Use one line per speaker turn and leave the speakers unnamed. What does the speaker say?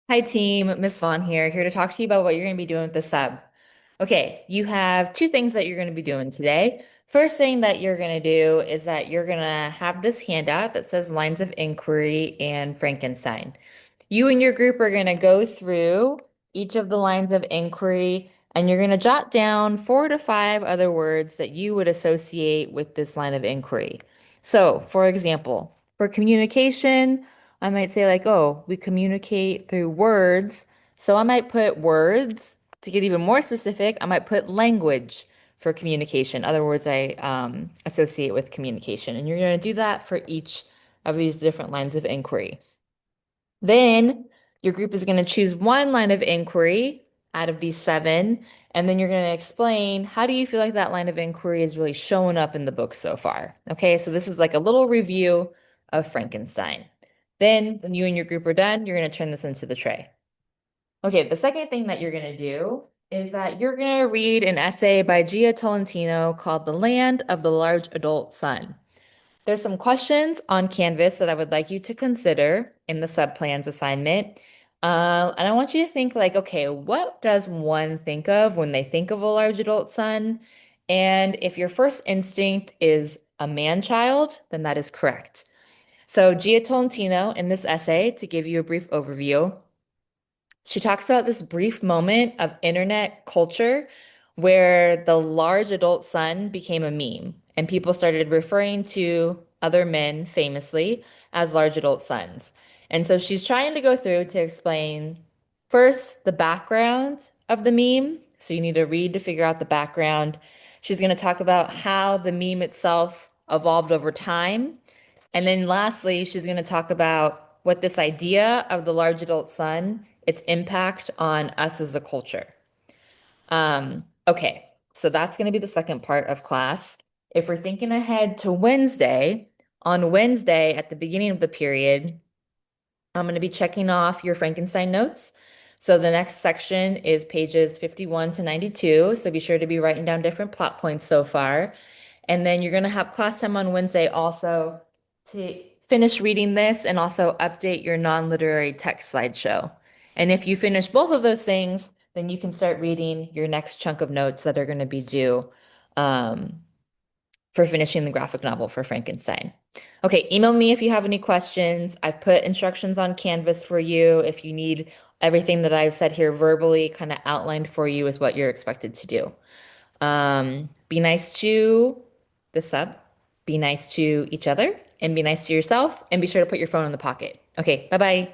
Hi team, Miss Vaughn here to talk to you about what you're going to be doing with the sub. Okay, you have two things that you're going to be doing today. First thing that you're going to do is that you're going to have this handout that says lines of inquiry and Frankenstein. You and your group are going to go through each of the lines of inquiry and you're going to jot down 4 to 5 other words that you would associate with this line of inquiry. So, for example, for communication, I might say, like, oh, we communicate through words. So I might put words. To get even more specific, I might put language for communication. Other words I associate with communication. And you're going to do that for each of these different lines of inquiry. Then your group is going to choose one line of inquiry out of these seven, and then you're going to explain how do you feel like that line of inquiry is really showing up in the book so far. Okay, so this is like a little review of Frankenstein. Then, when you and your group are done, you're going to turn this into the tray. Okay, the second thing that you're going to do is that you're going to read an essay by Gia Tolentino called The Land of the Large Adult Sun. There's some questions on Canvas that I would like you to consider in the subplans assignment. And I want you to think like, okay, what does one think of when they think of a large adult son? And if your first instinct is a man-child, then that is correct. So Gia Tolentino in this essay, to give you a brief overview, she talks about this brief moment of internet culture where the large adult son became a meme and people started referring to other men famously as large adult sons. And so she's trying to go through to explain first the background of the meme. So you need to read to figure out the background. She's going to talk about how the meme itself evolved over time. And then lastly, she's going to talk about what this idea of the large adult son, its impact on us as a culture. Okay, so that's going to be the second part of class. If we're thinking ahead to Wednesday, on Wednesday at the beginning of the period, I'm going to be checking off your Frankenstein notes. So the next section is pages 51 to 92. So be sure to be writing down different plot points so far. And then you're going to have class time on Wednesday also to finish reading this and also update your non-literary text slideshow. And if you finish both of those things, then you can start reading your next chunk of notes that are going to be due um, for finishing the graphic novel for Frankenstein. Okay, email me if you have any questions. I've put instructions on Canvas for you if you need everything that I've said here verbally kind of outlined for you is what you're expected to do. Be nice to the sub, be nice to each other, and be nice to yourself, and be sure to put your phone in the pocket. Okay, bye-bye.